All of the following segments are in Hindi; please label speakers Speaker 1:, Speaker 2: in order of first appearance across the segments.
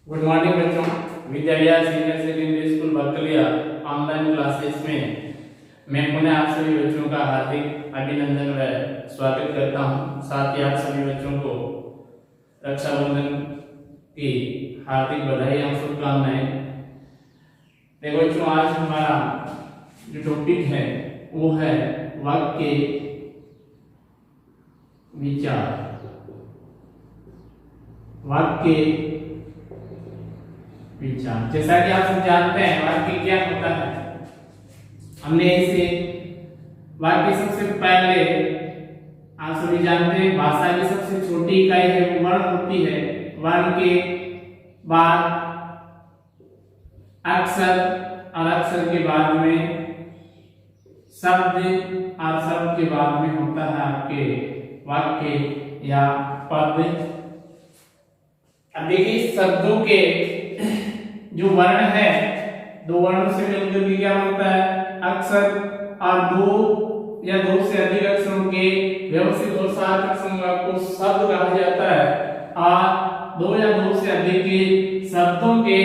Speaker 1: गुड मॉर्निंग बच्चों। विद्यालय senior secondary school Bakliya online classes में मैं पुनः आप सभी बच्चों का हार्दिक अभिनंदन व स्वागत करता हूं। साथ ही आप सभी बच्चों को रक्षाबंधन की हार्दिक बधाई और शुभकामनाएं। देखो बच्चों, आज हमारा जो टॉपिक है वो है वाक्य विचार। वाक्य विचार, जैसा कि आप सब जानते हैं वाक्य क्या होता है। हमने इसे वाक्य सबसे पहले आप सभी जानते हैं भाषा की सबसे छोटी इकाई है वो वर्ण होती है। वर्ण के बाद अक्षर और अक्षर के बाद में शब्द और शब्द के बाद में होता है आपके वाक्य या पद। अब देखिए शब्दों के जो वर्ण है, दो वर्णों से मिलकर के क्या बनता है अक्षर, और दो या दो से अधिक अक्षरों के व्यवस्थित और सार्थक समूह को शब्द कहा जाता है। और दो या दो से अधिक के शब्दों के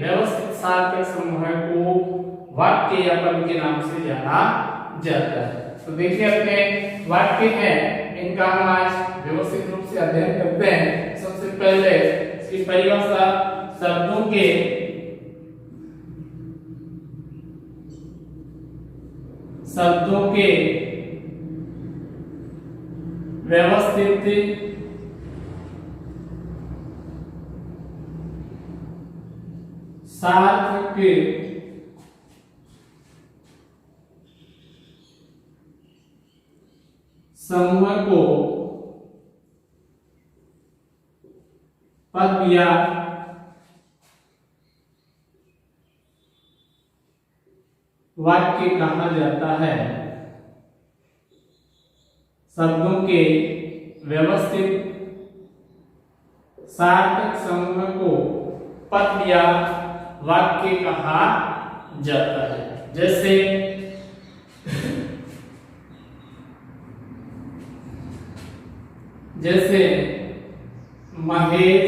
Speaker 1: व्यवस्थित सार्थक समूह को वाक्य या पद के नाम से जाना जाता है। तो देखिए अपने वाक्य है इनका हम आज व्यवस्थित रूप से अध्ययन करते हैं। सबसे पहले इसकी परिभाषा शब्दों के व्यवस्थित सार्थक समूह को पद या वाक्य कहा जाता है। शब्दों के व्यवस्थित सार्थक समूह को पद या वाक्य कहा जाता है। जैसे महेश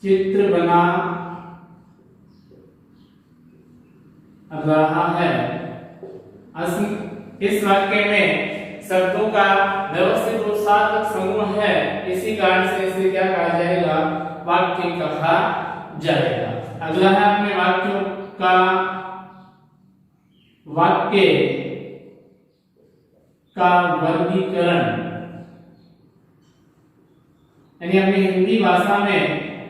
Speaker 1: चित्र बना रहा है। इस वाक्य में शब्दों का व्यवस्थित और सार्थक समूह है, इसी कारण से इसे क्या कहा जाएगा वाक्य कहा जाएगा। अगला है अपने वाक्यों का वाक्य का वर्गीकरण। यानी अपनी हिंदी भाषा में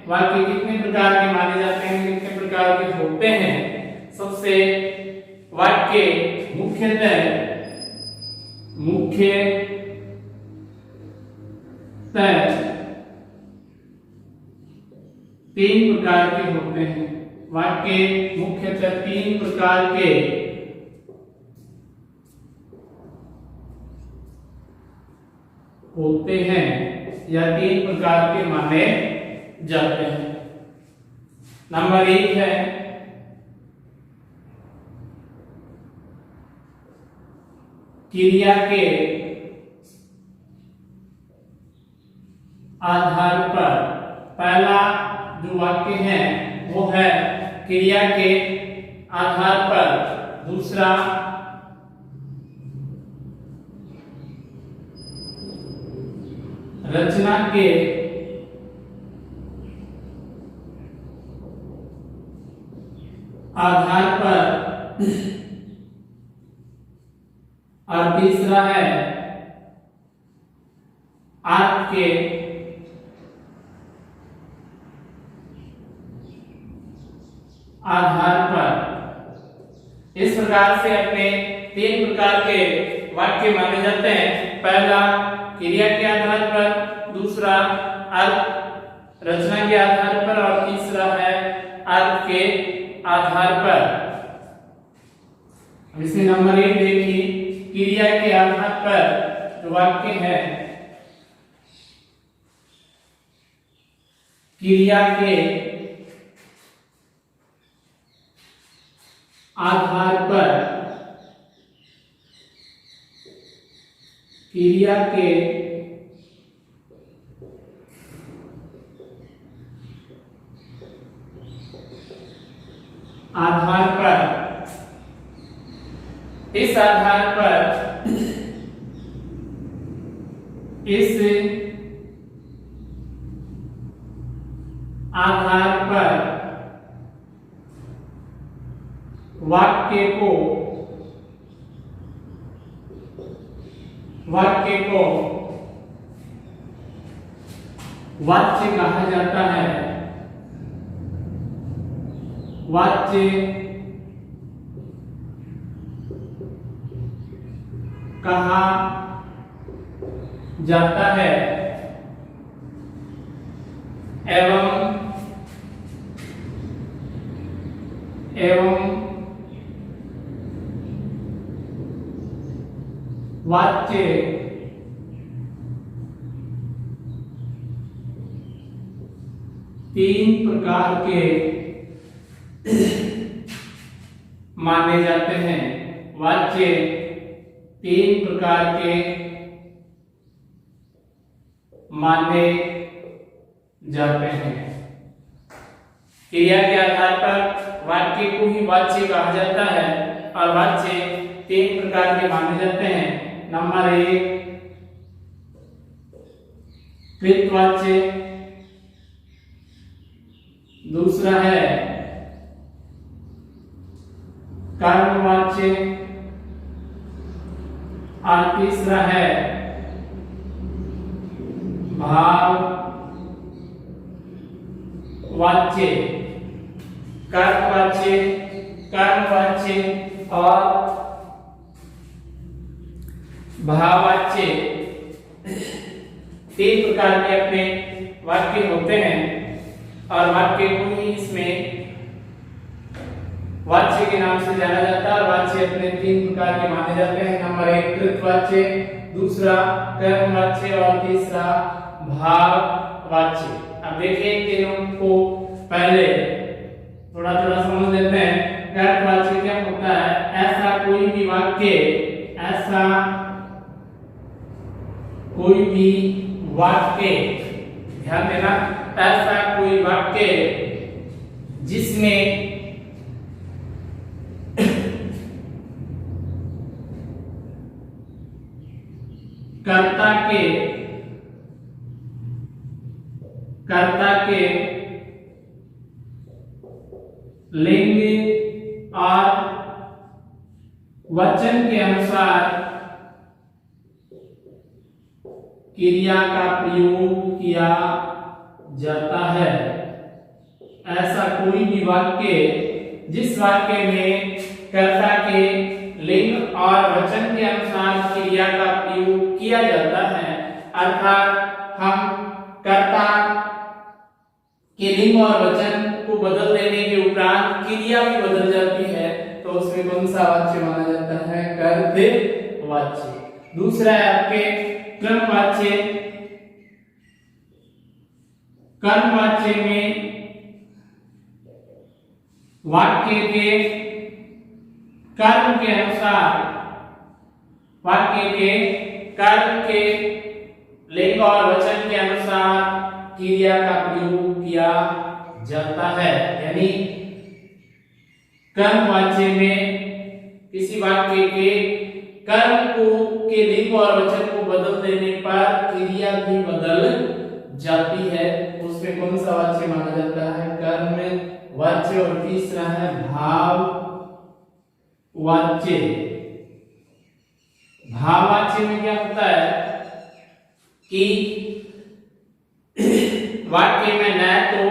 Speaker 1: वाक्य कितने प्रकार के माने जाते हैं, कितने प्रकार के होते हैं। सबसे वाक्य मुख्यतः तीन प्रकार के होते हैं। वाक्य मुख्यतः तीन प्रकार के होते हैं या तीन प्रकार के माने जाते हैं। नंबर एक है क्रिया के आधार पर। पहला जो वाक्य है वो है क्रिया के आधार पर। दूसरा रचना के आधार पर और तीसरा है अर्थ के आधार पर। इस प्रकार से अपने तीन प्रकार के वाक्य माने जाते हैं। पहला क्रिया के आधार पर, दूसरा अर्थ रचना के आधार पर और तीसरा है अर्थ के आधार पर। इसे नंबर एक देखिए, क्रिया के आधार पर जो वाक्य है, क्रिया के आधार पर, क्रिया के आधार पर, इस आधार पर, इस आधार पर वाक्य को वाच्य कहा जाता है, वाच्य कहा जाता है एवं वाच्य तीन प्रकार के माने जाते हैं। वाच्य तीन प्रकार के माने जाते हैं। क्रिया के आधार पर वाक्य को ही वाच्य कहा जाता है और वाच्य तीन प्रकार के माने जाते हैं। नंबर 1 कृतवाच्य, दूसरा है कर्मवाच्य और तीसरा है भाववाच्य। कर्मवाच्य, कर्मवाच्य और भाववाच्य तीन प्रकार के अपने वाक्य होते हैं और वाक्य को ही इसमें वाच्य के नाम से जाना जाता है। और वाच्य अपने तीन प्रकार के माने जाते हैं। नंबर 1 कृतवाच्य, दूसरा कर्मवाच्य और तीसरा भाववाच्य। अब देखिए तीनों को पहले थोड़ा थोड़ा समझ लेते हैं। कृतवाच्य क्या होता है? ऐसा कोई भी वाक्य, ऐसा कोई भी वाक्य, ध्यान देना, ऐसा कोई वाक्य जिसमें कर्ता के लिंग और वचन के अनुसार क्रिया का प्रयोग किया जाता है। ऐसा कोई भी वाक्य जिस वाक्य में कर्ता के लिंग और वचन के अनुसार क्रिया का प्रयोग किया जाता है, अर्थात हम कर्ता के लिंग और वचन को बदल देने के उपरांत क्रिया भी बदल जाती है, तो उसमें कौन सा वाच्य माना जाता है? कर्तवाच्य। दूसरा है आपके कर्मवाच्य। कर्मवाच्य में वाक्य के कर्म के अनुसार, वाक्य के कर्म के लिंग और वचन के अनुसार क्रिया का प्रयोग किया जाता है। यानी कर्मवाच्य में किसी वाक्य के कर्म को के लिंग और वचन को बदल देने पर क्रिया भी बदल जाती है, उसमें कौन सा वाच्य माना जाता है? कर्मवाच्य। और तीसरा है भाववाच्य। भाववाच्य में क्या होता है कि वाक्य में न तो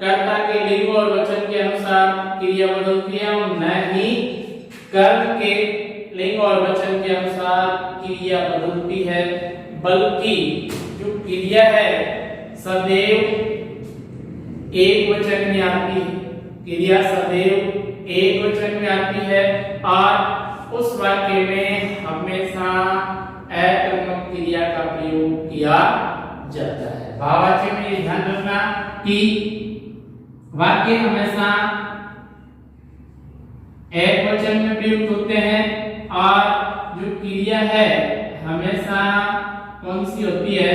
Speaker 1: कर्ता के लिंग और वचन के अनुसार क्रिया बदलती है और न ही कर्म के लिंग और वचन के अनुसार क्रिया बदलती है, बल्कि जो क्रिया है सदैव एक वचन में आती है। क्रिया सदैव एक वचन में आती है और उस वाक्य में हमेशा अकर्मक क्रिया का प्रयोग किया जाता है। भाववाच्य में ये ध्यान रखना कि वाक्य हमेशा एक वचन में प्रयुक्त होते हैं और जो क्रिया है हमेशा कौन सी होती है?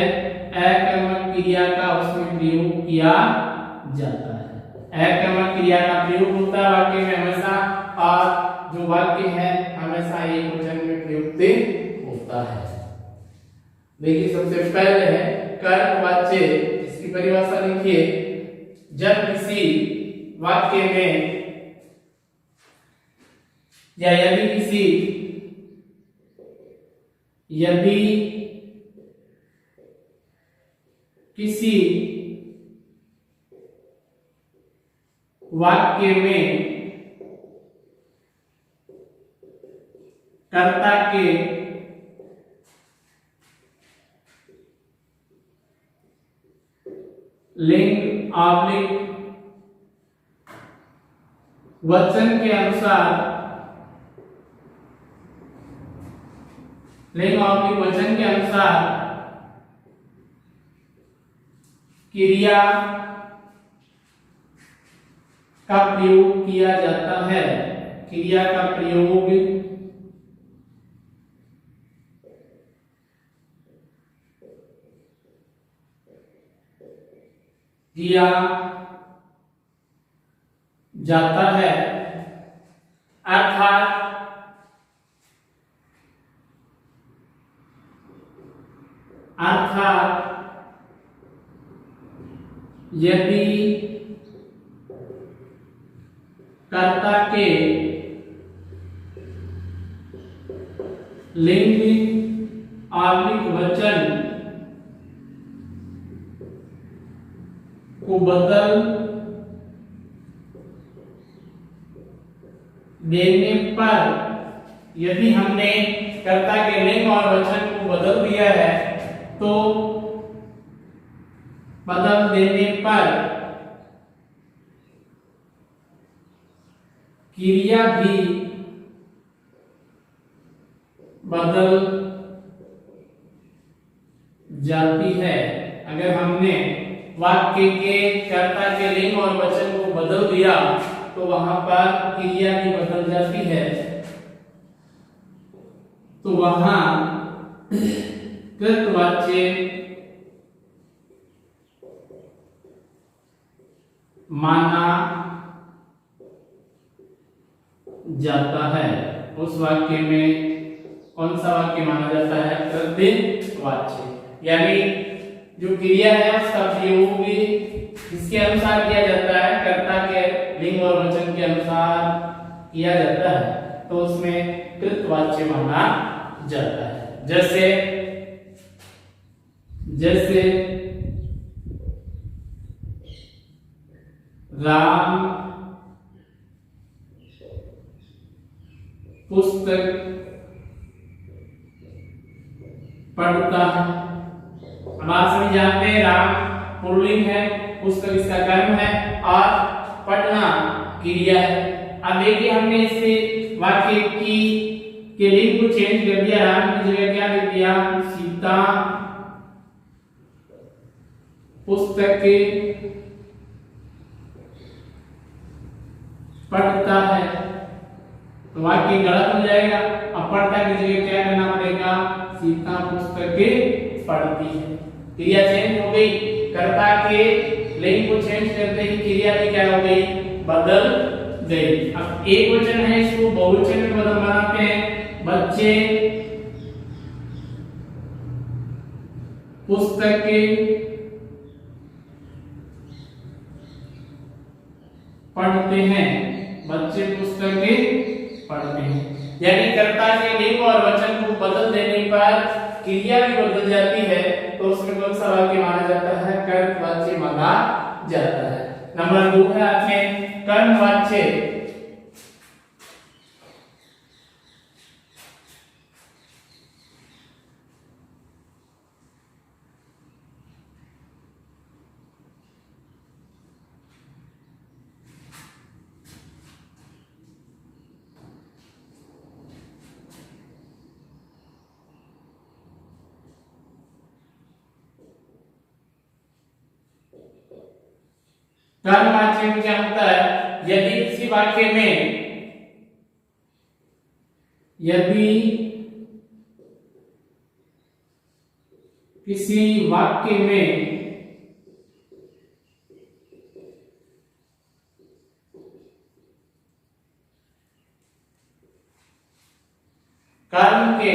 Speaker 1: अकर्मक क्रिया का उसमें प्रयोग किया जाता है। क्रिया का प्रयोग होता है वाक्य में हमेशा, और जो वाक्य है हमेशा एकवचन में प्रयुक्त होता है। देखिए सबसे पहले है कर्मवाच्य, इसकी परिभाषा लिखिए। जब किसी वाक्य में या यदि किसी वाक्य में कर्ता के लिंग आब्लिक वचन के अनुसार क्रिया का प्रयोग किया जाता है, क्रिया का प्रयोग किया जाता है, अर्थात यदि कर्ता के लिंग आब्लिक वचन को बदल देने पर, यदि हमने कर्ता के लिंग और वचन को बदल दिया है तो बदल देने पर क्रिया भी बदल जाती है। अगर हमने वाक्य के कर्ता के लिंग और वचन को बदल दिया तो वहां पर क्रिया भी बदल जाती है, तो वहां कृतवाच्य माना जाता है। उस वाक्य में कौन सा वाक्य माना जाता है? कृतवाच्य। यानी जो क्रिया है उसका प्रयोग भी किसके अनुसार किया जाता है? कर्ता के लिंग और वचन के अनुसार किया जाता है, तो उसमें कृतवाच्य माना जाता है। जैसे राम पुस्तक पढ़ता है। अब आप सभी जानते हैं राम पुल्लिंग है, पुस्तक इसका कर्म है और पढ़ना क्रिया है। अब देखिए हमने इससे वाक्य के लिंग को चेंज कर दिया, राम की जगह क्या लिख दिया? सीता पुस्तक पढ़ता है, तो वाक्य गलत हो जाएगा। अब पढ़ता की जगह क्या करना पड़ेगा? सीता पुस्तक पढ़ती है। क्रिया चेंज हो गई, कर्ता के लिंग को चेंज करते ही क्रिया भी क्या हो गई? बदल गई। अब एक वचन है, इसको बहुवचन में बदल बनाते हैं। बच्चे पुस्तक पढ़ते हैं, बच्चे पुस्तक पढ़ते हैं। यानी कर्ता के लिंग और वचन को बदल देने पर क्रिया भी बदल जाती है, तो उसमें कौन सा वाक्य माना जाता है? कर्मवाच्य माना जाता है। नंबर 2 है आपके कर्मवाच्य। कर्मवाच्य में क्या होता है? यदि किसी वाक्य में कर्म के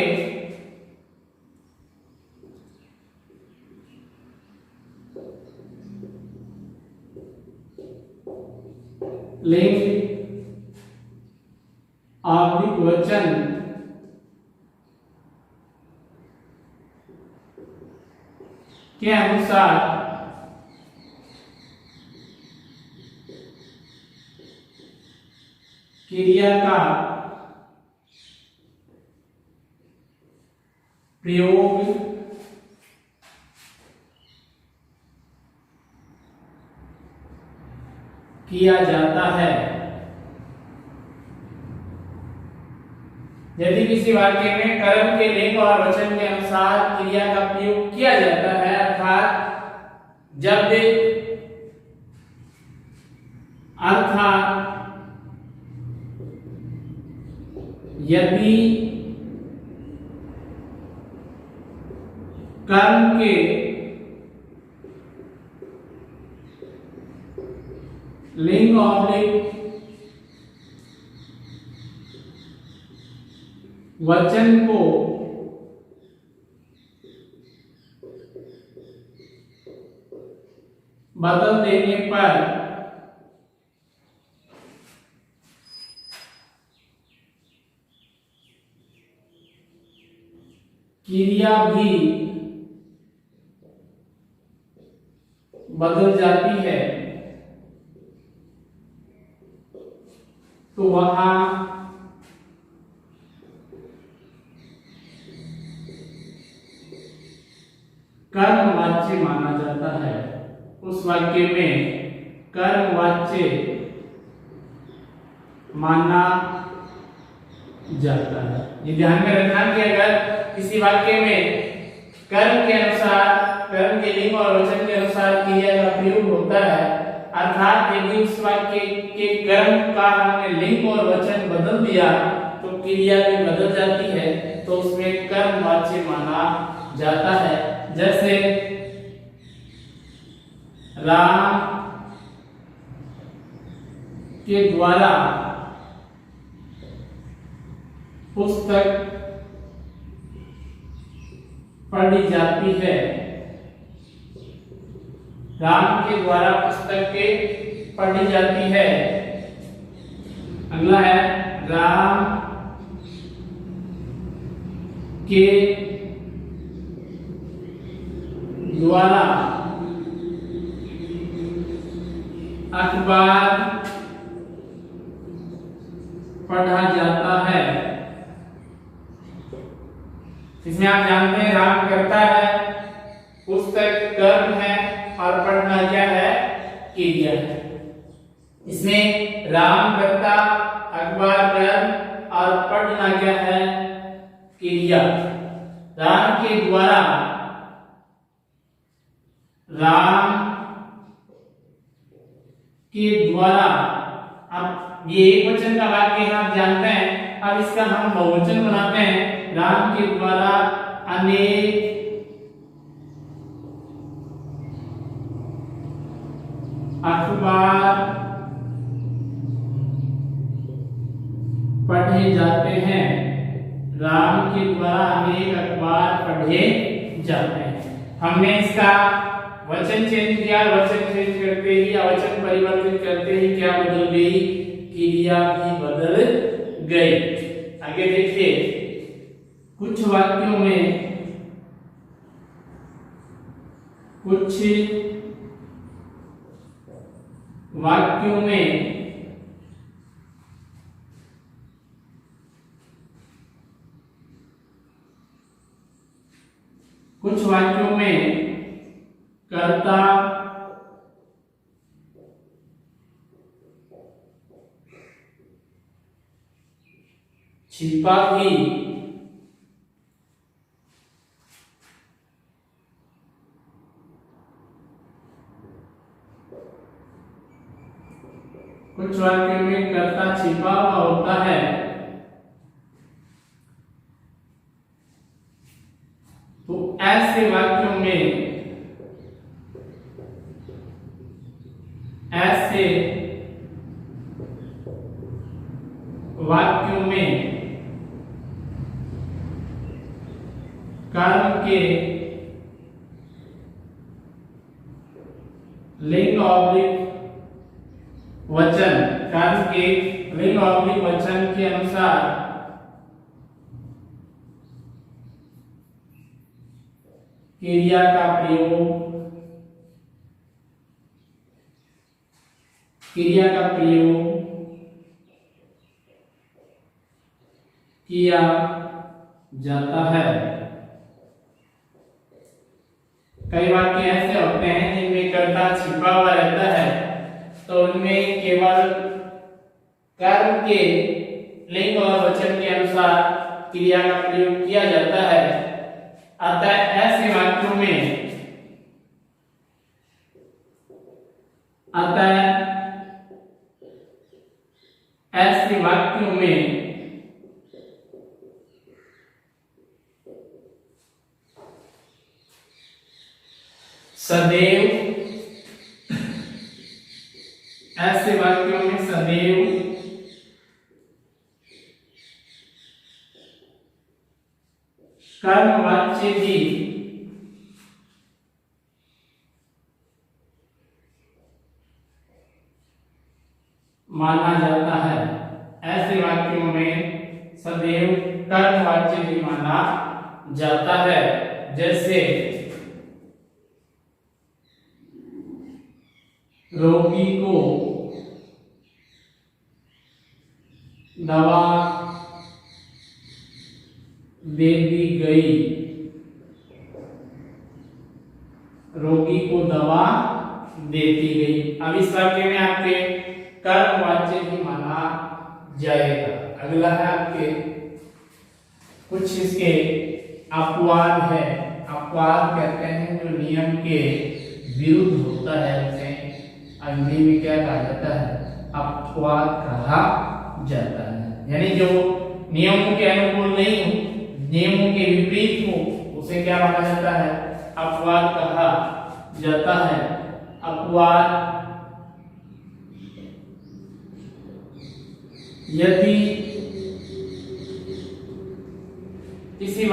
Speaker 1: लिंग आत्मिक वचन के अनुसार क्रिया का प्रयोग किया जाता है। यदि किसी वाक्य में कर्म के लिंग और वचन के अनुसार क्रिया का प्रयोग किया जाता है, अर्थात यदि कर्म के लिंग और वचन को बदल देने पर क्रिया भी बदल जाती है, तो वहां कर्मवाच्य माना जाता है। उस वाक्य में कर्मवाच्य माना जाता है। ये ध्यान में रखना कि अगर किसी वाक्य में कर्म के अनुसार, कर्म के लिंग और वचन के अनुसार क्रिया का प्रयोग होता है, अर्थात यदि उस वाक्य के कर्म का हमने लिंग और वचन बदल दिया तो क्रिया भी बदल जाती है, तो उसमें कर्मवाच्य माना जाता है। जैसे राम के द्वारा पुस्तक पढ़ी जाती है। राम के द्वारा पुस्तकें पढ़ी जाती है। अगला है राम के द्वारा अखबार पढ़ा जाता है। इसमें आप जानते हैं राम करता है, पुस्तक कर्म है और पढ़ना क्या है, क्रिया है। इसमें राम करता, अखबार कर्म और पढ़ना क्या है, क्रिया। राम के द्वारा, राम के द्वारा, अब ये एक वचन का वाक्य है, आप जानते हैं। अब इसका हम बहुवचन बनाते हैं। राम के द्वारा अनेक अखबार पढ़े जाते हैं। राम के द्वारा अनेक अखबार पढ़े जाते हैं। हमने इसका वचन चेंज किया, वचन चेंज करते ही या वचन परिवर्तित करते ही क्या बदल गई, क्रिया भी बदल गई। आगे देखिए, कुछ वाक्यों में कर्ता छिपा भी कुछ वाक्यों में कर्ता छिपा हुआ होता है। तो ऐसे वाक्यों में कर्म के लिंग ऑब्लिक वचन, कर्म के लिंग ऑब्लिक वचन के अनुसार क्रिया का प्रयोग किया जाता है। कई वाक्य ऐसे होते हैं जिनमें कर्ता छिपा हुआ रहता है, तो उनमें केवल कर्म के लिंग और वचन के अनुसार क्रिया का प्रयोग किया जाता है। अतः ऐसे वाक्यों में सदैव, ऐसे वाक्यों में सदैव कर्मवाच्य भी माना जाता है। ऐसे वाक्यों में सदैव कर्मवाच्य भी माना जाता है। जैसे रोगी को दवा दे दी गई, रोगी को दवा देती गई। अब इस वाक्य में आपके कर्मवाच्य भी माना जाएगा। अगला है आपके कुछ इसके अपवाद है। अपवाद कहते हैं जो नियम के विरुद्ध होता है, उसे अंग्रेजी में क्या कहा जाता है? अपवाद कहा जाता है। यानी जो नियमों के अनुकूल नहीं हो, नियमों के विपरीत हो, उसे क्या माना जाता है? अपवाद कहा जाता है। अपवाद यदि किसी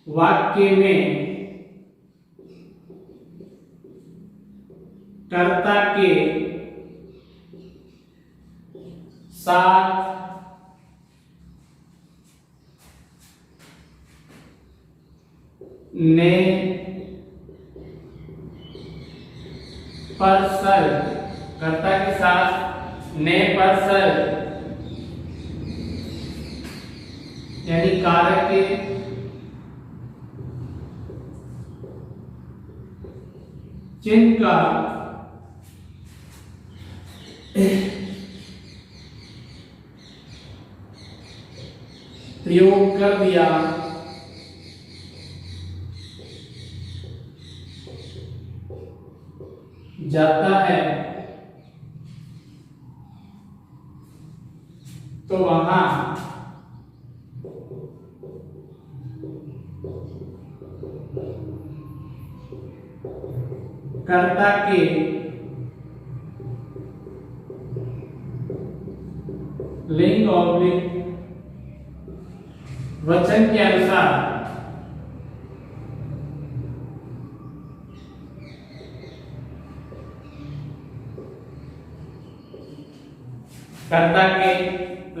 Speaker 1: वाक्य में कर्ता के साथ ने परसल, कर्ता के साथ ने परसल यानी कारक के चिन्ह का प्रयोग कर दिया जाता है, तो वहां कर्ता के लिंग ऑब्लिक वचन के अनुसार कर्ता के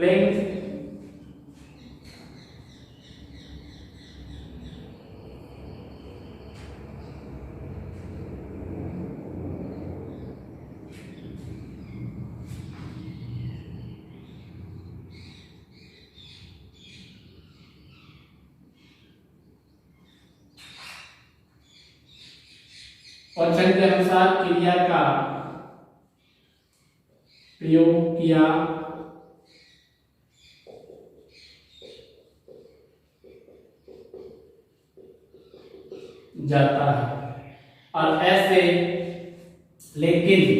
Speaker 1: लिंग वचन के अनुसार क्रिया का प्रयोग किया जाता है। और ऐसे लेकिन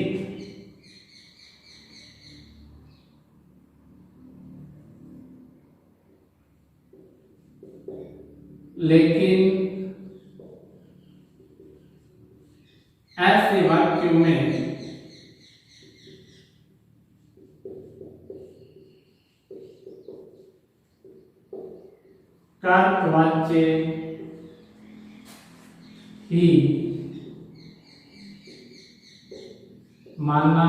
Speaker 1: ऐसे वाक्यों में कर्तवाच्य ही माना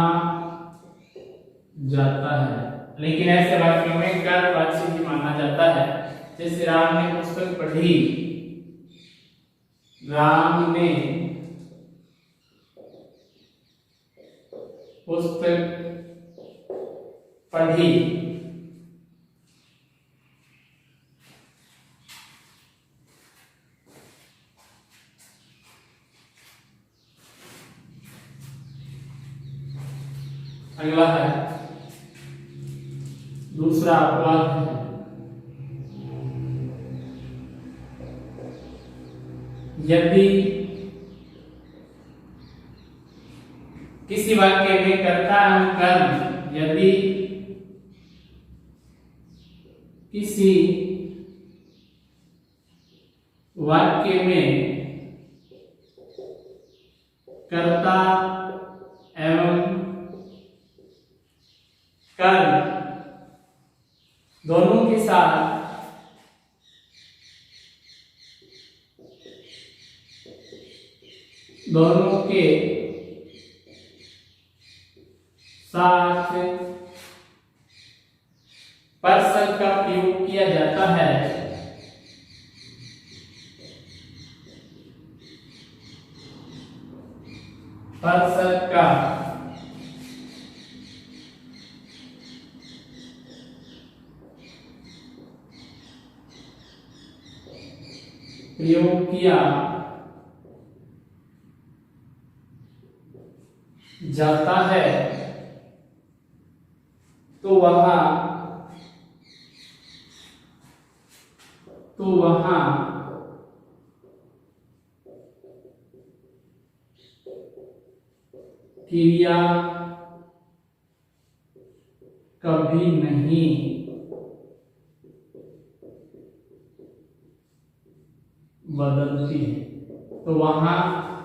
Speaker 1: जाता है। लेकिन ऐसे वाक्यों में कर्तवाच्य ही माना जाता है। जैसे राम ने पुस्तक पढ़ी, राम ने पुस्तक पढ़ी। अगला है दूसरा अपवाद है, यदि किसी वाक्य में कर्ता एवं कर्म, यदि किसी वाक्य में कर्ता एवं कर्म दोनों के साथ पर्सन का प्रयोग किया जाता है, पर्सन का प्रयोग किया जाता है तो वहां क्रिया कभी नहीं बदलती है। तो वहां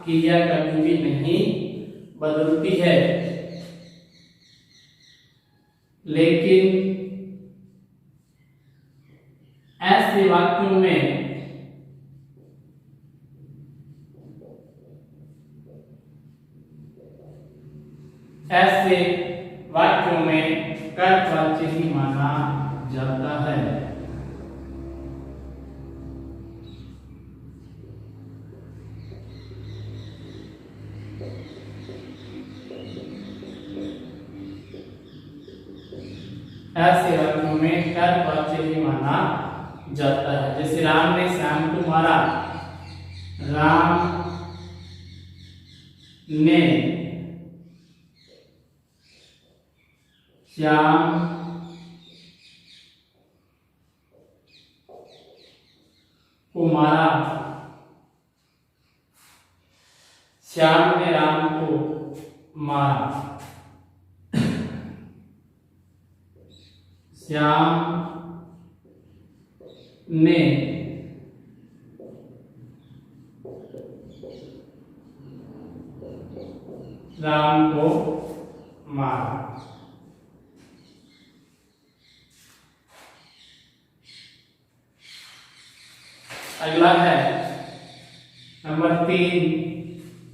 Speaker 1: क्रिया कभी भी नहीं बदलती है। लेकिन ऐसे वाक्यों में कर्तवाच्य ही माना जाता है। ऐसे वाक्यों में कर्तवाच्य ही माना जाता है। जैसे राम ने श्याम को मारा, राम ने श्याम को मारा, श्याम ने राम को मारा। श्याम ने राम को मारा। अगला है नंबर 3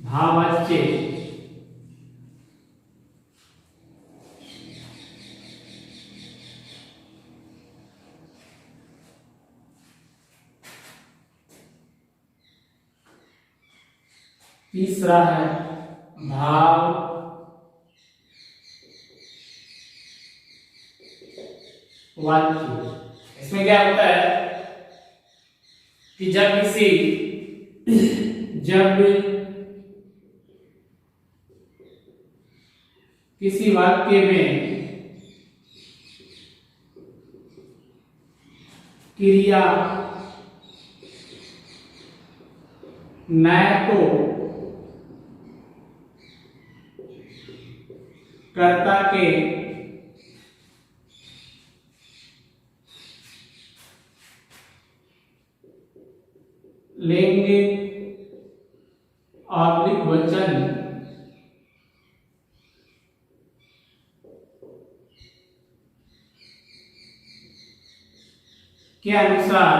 Speaker 1: भाववाच्य। तीसरा है भाव वाच्य। इसमें क्या होता है कि जब किसी वाक्य में क्रिया न तो कर्ता के लिंग और वचन के अनुसार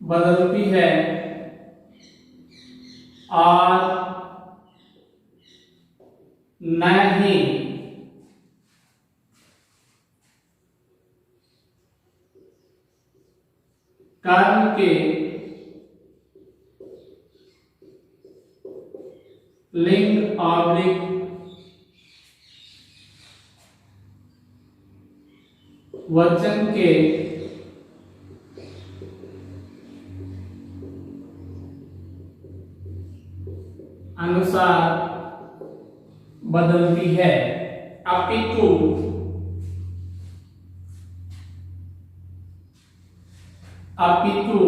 Speaker 1: बदलती है और न ही कर्म के लिंग ऑब्लिक वचन के अनुसार बदलती है, अपितु अपितु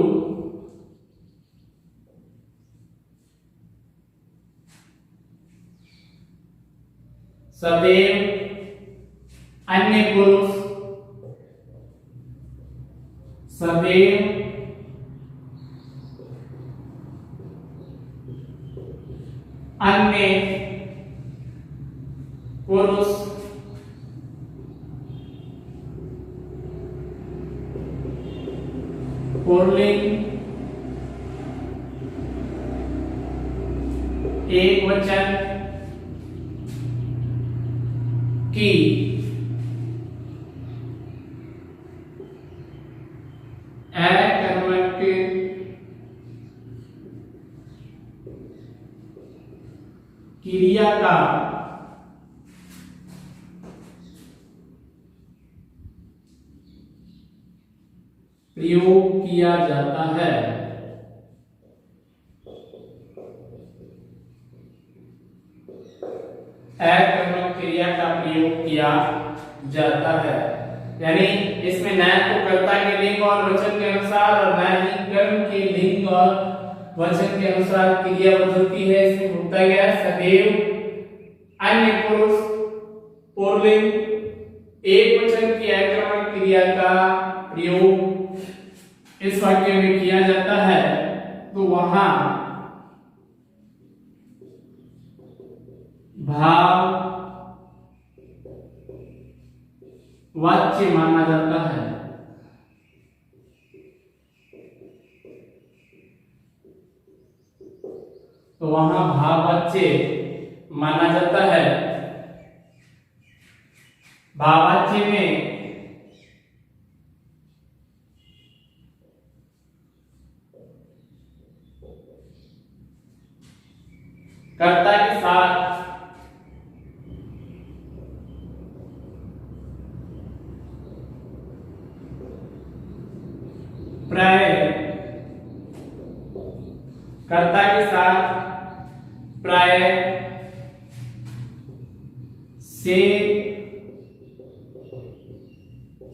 Speaker 1: सदैव अन्य पुरुष सदैव अन्य पुरुष पुल्लिंग एक वचन की अकर्मक क्रिया का प्रयोग किया जाता है। अकर्मक क्रिया का प्रयोग किया जाता है, यानी इसमें न तो कर्ता के लिंग और वचन के अनुसार और न ही कर्म के लिंग और वचन के अनुसार क्रिया बदलती है। इसमें होता गया सदैव अन्य पुरुष पुल्लिंग एक वचन की आक्रमक क्रिया का प्रयोग इस वाक्य में किया जाता है, तो वहां भाव वाच्य माना जाता है। तो वहां भाववाच्य माना जाता है। भाववाच्य में कर्ता के साथ प्राय कर्ता के साथ प्राय से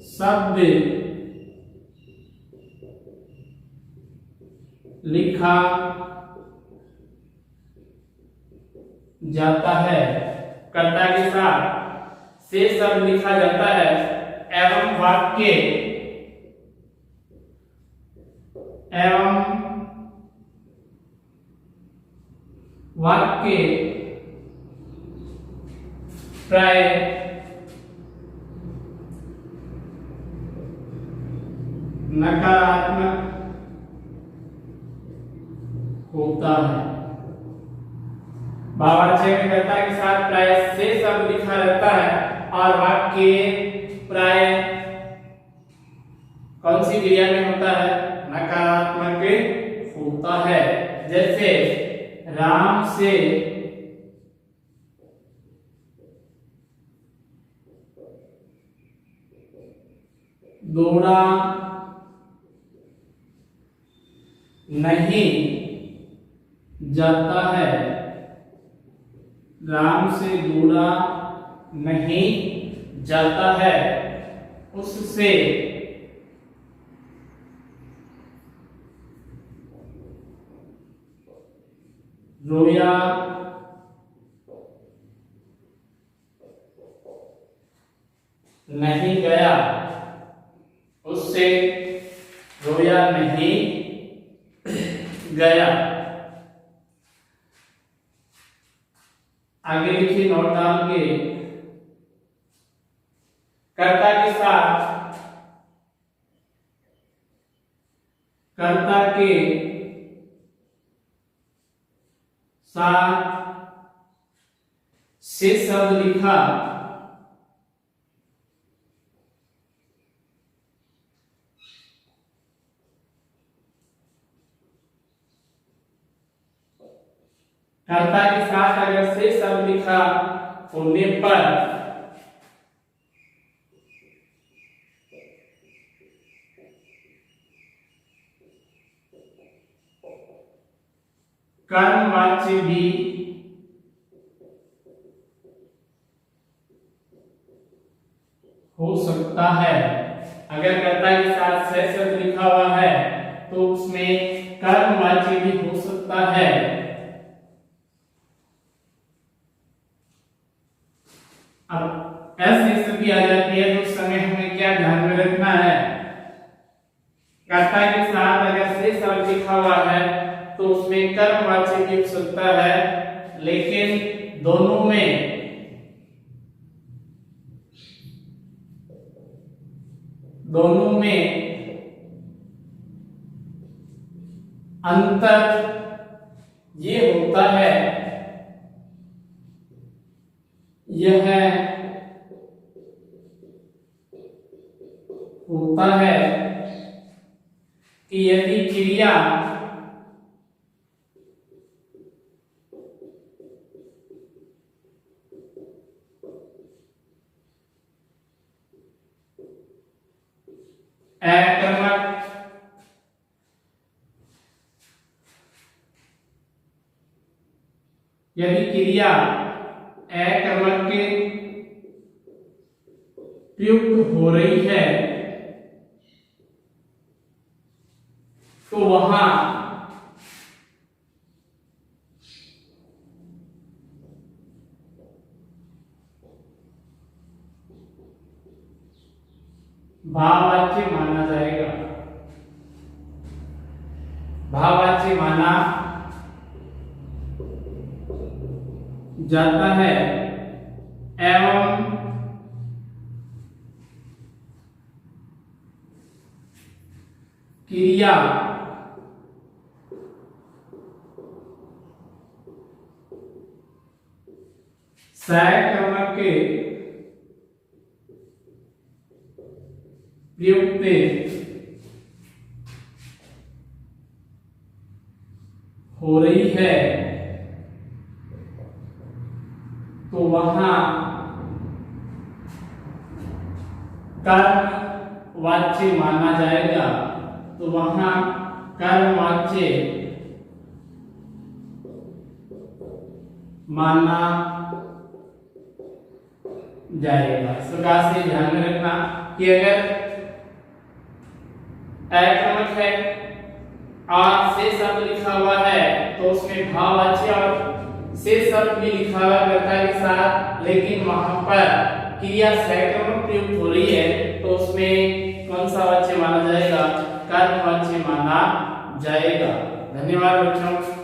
Speaker 1: शब्द लिखा जाता है। कर्ता के साथ से शब्द लिखा जाता है एवं वाक्य प्राय नकारात्मक होता है। भाववाच्य में कर्ता के साथ प्राय से शब्द लिखा रहता है और वाक्य प्राय कौन सी क्रिया में होता है? नकारात्मक होता है। जैसे राम से दौड़ा नहीं जाता है। राम से दौड़ा नहीं जाता है। उससे रोया नहीं गया। उससे रोया नहीं गया। आगे लिखिए नोट डाल के, कर्ता के साथ कर्ता के साथ से शब्द लिखा कर्ता के साथ अगर से शब्द लिखा होने पर कर्मवाच्य भी हो सकता है। अगर कर्ता के साथ से शब्द लिखा हुआ है तो उसमें कर्मवाच्य भी हो सकता है। अब ऐसी स्थिति आ जाती है तो उस समय हमें क्या ध्यान में रखना है, कर्ता के साथ अगर से शब्द लिखा हुआ है तो उसमें कर्मवाच्य भी हो सकता है, लेकिन दोनों में अंतर ये होता है, यह होता है कि यदि क्रिया अकर्मक के प्रयुक्त हो रही है तो वहां भाववाच्य माना जाएगा। भाववाच्य माना जाता है एवं क्रिया सहकर्मक के प्रयुक्त हो रही है तो वहां कर्मवाच्य माना जाएगा। तो वहां कर्मवाच्य माना जाएगा। इस प्रकार से ध्यान में रखना कि अगर अकर्मक है और से शब्द लिखा हुआ है तो उसमें भाववाच्य और से शब्द भी लिखा हुआ कर्ता के साथ, लेकिन वहां पर क्रिया सहकर्मक प्रयुक्त हो रही है तो उसमें कौन सा वाच्य माना जाएगा? कर्मवाच्य माना जाएगा। धन्यवाद बच्चों।